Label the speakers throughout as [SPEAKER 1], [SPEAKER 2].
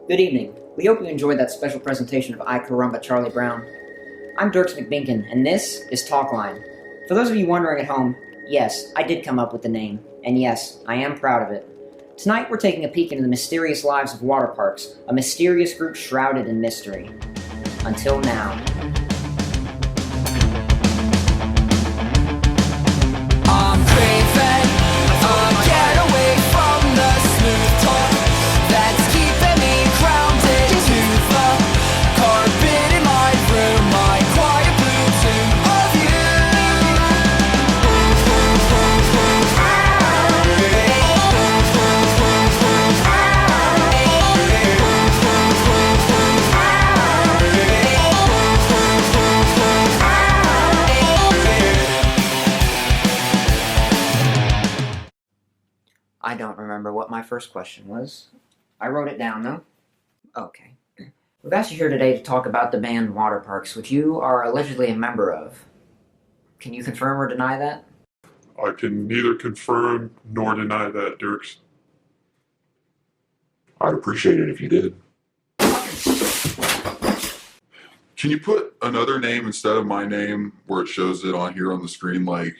[SPEAKER 1] Good evening. We hope you enjoyed that special presentation of I Carumba Charlie Brown. I'm Dirks McBinkin, and this is Talkline. For those of you wondering at home, yes, I did come up with the name, and yes, I am proud of it. Tonight we're taking a peek into the mysterious lives of Waterparks, a mysterious group shrouded in mystery. Until now.
[SPEAKER 2] I'm craving a getaway from the smooth talk that's keeping me grounded to the carpet in my room, my quiet blue tune of you.
[SPEAKER 1] I don't remember what my first question was. I wrote it down, though. Okay. We've asked you here today to talk about the band Waterparks, which you are allegedly a member of. Can you confirm or deny that?
[SPEAKER 3] I can neither confirm nor deny that, Dirks.
[SPEAKER 4] I'd appreciate it if you did.
[SPEAKER 5] Can you put another name instead of my name where it shows it on here on the screen, like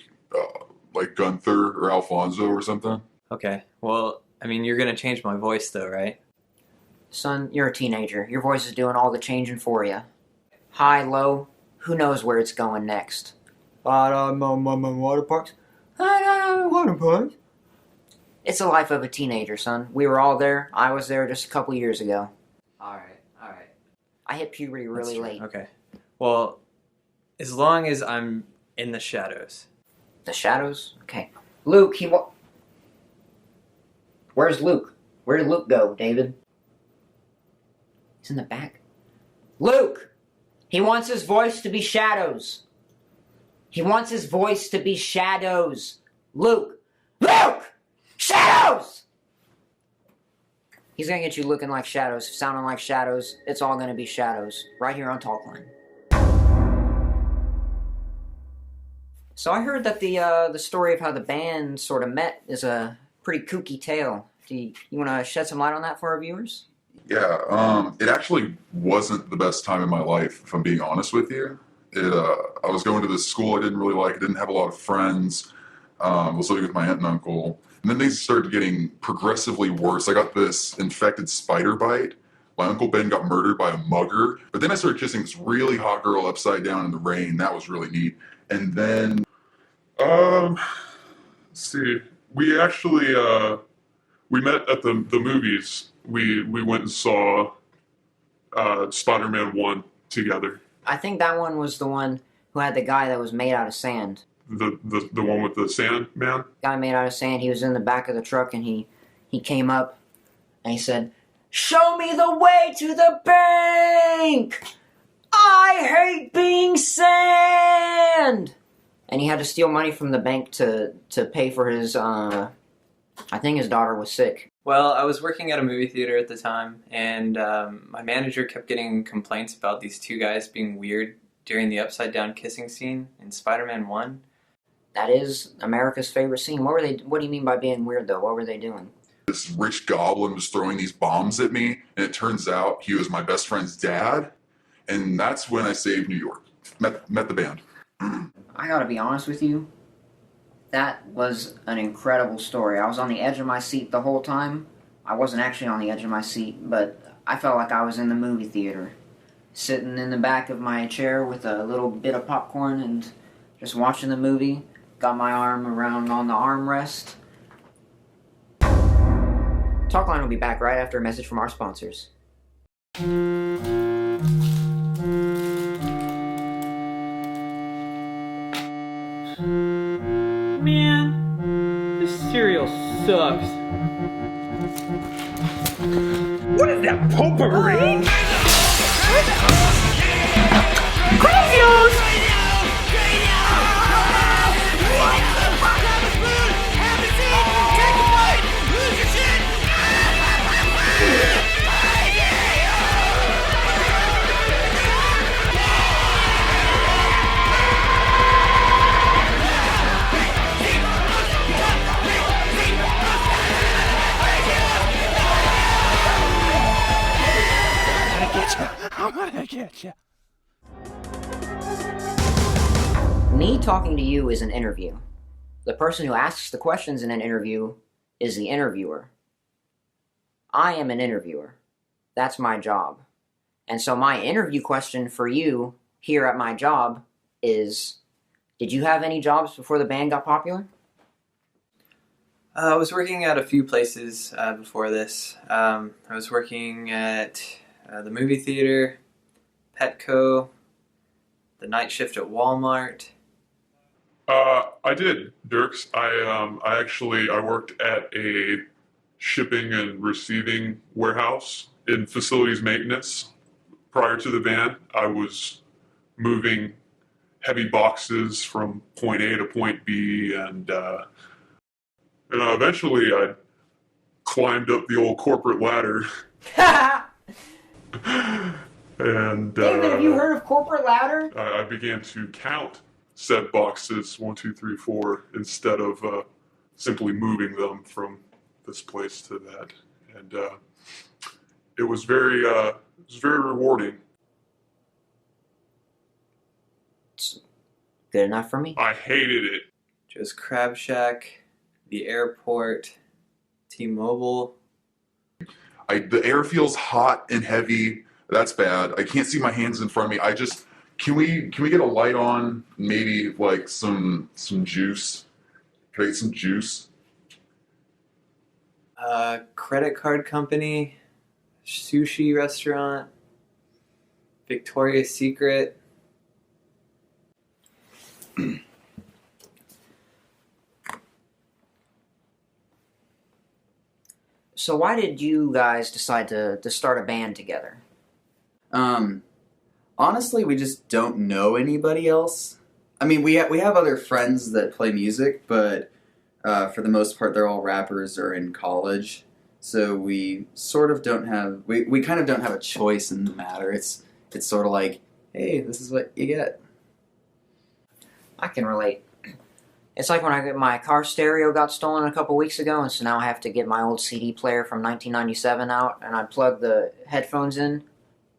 [SPEAKER 5] Gunther or Alfonso or something?
[SPEAKER 6] Okay, well, I mean, you're gonna change my voice though, right?
[SPEAKER 1] Son, you're a teenager. Your voice is doing all the changing for you. High, low, who knows where it's going next. Waterparks? Waterparks? It's the life of a teenager, son. We were all there. I was there just a couple years ago.
[SPEAKER 6] Alright.
[SPEAKER 1] I hit puberty really late.
[SPEAKER 6] Okay. Well, as long as I'm in the shadows.
[SPEAKER 1] The shadows? Okay. Luke, Where's Luke? Where did Luke go, David? He's in the back. Luke! He wants his voice to be shadows. He wants his voice to be shadows. Luke! Luke! Shadows! He's gonna get you looking like shadows, sounding like shadows. It's all gonna be shadows. Right here on Talkline. So I heard that the story of how the band sort of met is a pretty kooky tale. Do you want to shed some light on that for our viewers?
[SPEAKER 5] Yeah, it actually wasn't the best time in my life, if I'm being honest with you. I was going to this school I didn't really like. I didn't have a lot of friends. I was living with my aunt and uncle. And then things started getting progressively worse. I got this infected spider bite. My Uncle Ben got murdered by a mugger. But then I started kissing this really hot girl upside down in the rain. That was really neat. And then...
[SPEAKER 3] Let's see. We actually, we met at the movies. We went and saw Spider-Man 1 together.
[SPEAKER 1] I think that one was the one who had the guy that was made out of sand.
[SPEAKER 3] The one with the Sandman?
[SPEAKER 1] Guy made out of sand. He was in the back of the truck and he came up and he said, "Show me the way to the bank! I hate being sand!" And he had to steal money from the bank to pay for his, I think his daughter was sick.
[SPEAKER 6] Well, I was working at a movie theater at the time, and my manager kept getting complaints about these two guys being weird during the upside-down kissing scene in Spider-Man 1.
[SPEAKER 1] That is America's favorite scene. What do you mean by being weird, though? What were they doing?
[SPEAKER 5] This rich goblin was throwing these bombs at me, and it turns out he was my best friend's dad. And that's when I saved New York. Met the band.
[SPEAKER 1] I gotta be honest with you. That was an incredible story. I was on the edge of my seat the whole time. I wasn't actually on the edge of my seat, but I felt like I was in the movie theater. Sitting in the back of my chair with a little bit of popcorn and just watching the movie. Got my arm around on the armrest. Talkline will be back right after a message from our sponsors.
[SPEAKER 7] Man, this cereal sucks. What is that, potpourri? Crazios!
[SPEAKER 2] I'm gonna get you.
[SPEAKER 1] Me talking to you is an interview. The person who asks the questions in an interview is the interviewer. I am an interviewer. That's my job. And so my interview question for you here at my job is, did you have any jobs before the band got popular?
[SPEAKER 6] I was working at a few places before this. I was working at the movie theater, Petco, the night shift at Walmart.
[SPEAKER 3] I did, Dirks. I worked at a shipping and receiving warehouse in facilities maintenance. Prior to the band, I was moving heavy boxes from point A to point B, and eventually I climbed up the old corporate ladder. And
[SPEAKER 1] David, have you heard of corporate ladder?
[SPEAKER 3] I began to count said boxes 1, 2, 3, 4 instead of simply moving them from this place to that, and it was very rewarding.
[SPEAKER 1] It's good enough for me.
[SPEAKER 3] I hated it.
[SPEAKER 6] Just Crab Shack, the airport, T-Mobile.
[SPEAKER 5] The air feels hot and heavy. That's bad. I can't see my hands in front of me. Can we get a light on? Maybe like some juice. Can I get some juice?
[SPEAKER 6] Credit card company, sushi restaurant, Victoria's Secret.
[SPEAKER 1] So why did you guys decide to start a band together?
[SPEAKER 4] Honestly, we just don't know anybody else. I mean, we have other friends that play music, but for the most part, they're all rappers or in college. So we sort of don't have we kind of don't have a choice in the matter. It's sort of like, hey, this is what you get.
[SPEAKER 1] I can relate. It's like when my car stereo got stolen a couple weeks ago, and so now I have to get my old CD player from 1997 out, and I plug the headphones in.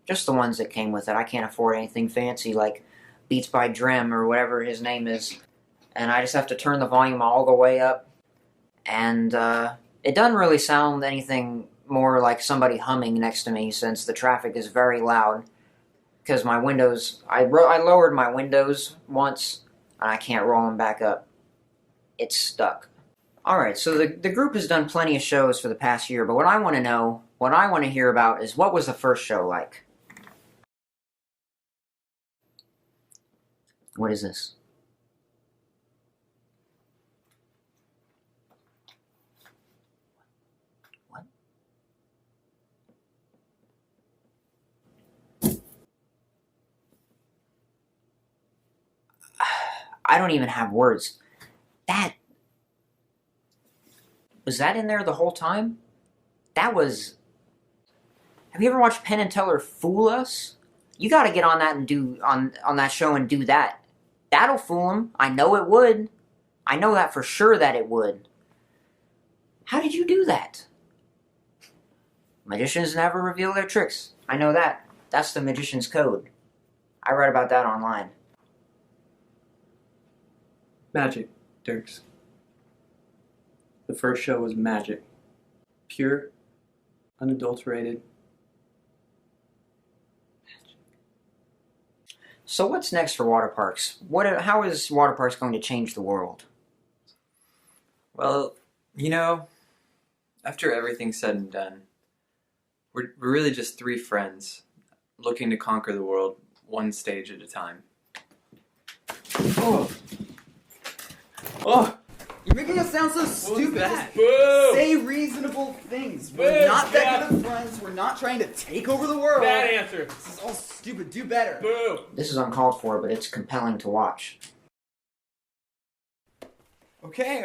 [SPEAKER 1] Just the ones that came with it. I can't afford anything fancy like Beats by Drem or whatever his name is. And I just have to turn the volume all the way up. And it doesn't really sound anything more like somebody humming next to me since the traffic is very loud. Because my windows, I lowered my windows once and I can't roll them back up. It's stuck. Alright, so the group has done plenty of shows for the past year, but what I want to hear about is what was the first show like? What is this? What? I don't even have words. Was that in there the whole time? Have you ever watched Penn and Teller fool us? You gotta get on that and on that show and do that. That'll fool him. I know it would. I know that for sure that it would. How did you do that? Magicians never reveal their tricks. I know that. That's the magician's code. I read about that online.
[SPEAKER 8] Magic, Dirks. The first show was magic. Pure, unadulterated.
[SPEAKER 1] So what's next for Waterparks? How is Waterparks going to change the world?
[SPEAKER 6] Well, after everything's said and done, we're really just three friends looking to conquer the world one stage at a time.
[SPEAKER 4] Oh, you're making us sound so stupid. Just
[SPEAKER 7] Boo!
[SPEAKER 4] say reasonable things. We're not that good of friends. We're not trying to take over the world.
[SPEAKER 7] Bad answer.
[SPEAKER 4] This is all stupid. Do better.
[SPEAKER 7] Boo!
[SPEAKER 1] This is uncalled for, but it's compelling to watch.
[SPEAKER 4] Okay.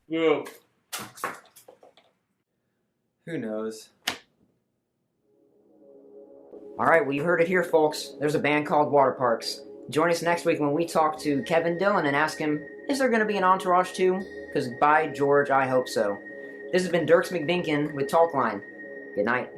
[SPEAKER 7] Boo!
[SPEAKER 6] Who knows?
[SPEAKER 1] Alright, well you heard it here, folks. There's a band called Waterparks. Join us next week when we talk to Kevin Dillon and ask him, is there going to be an Entourage 2? Because by George, I hope so. This has been Dirks McBinkin with Talkline. Good night.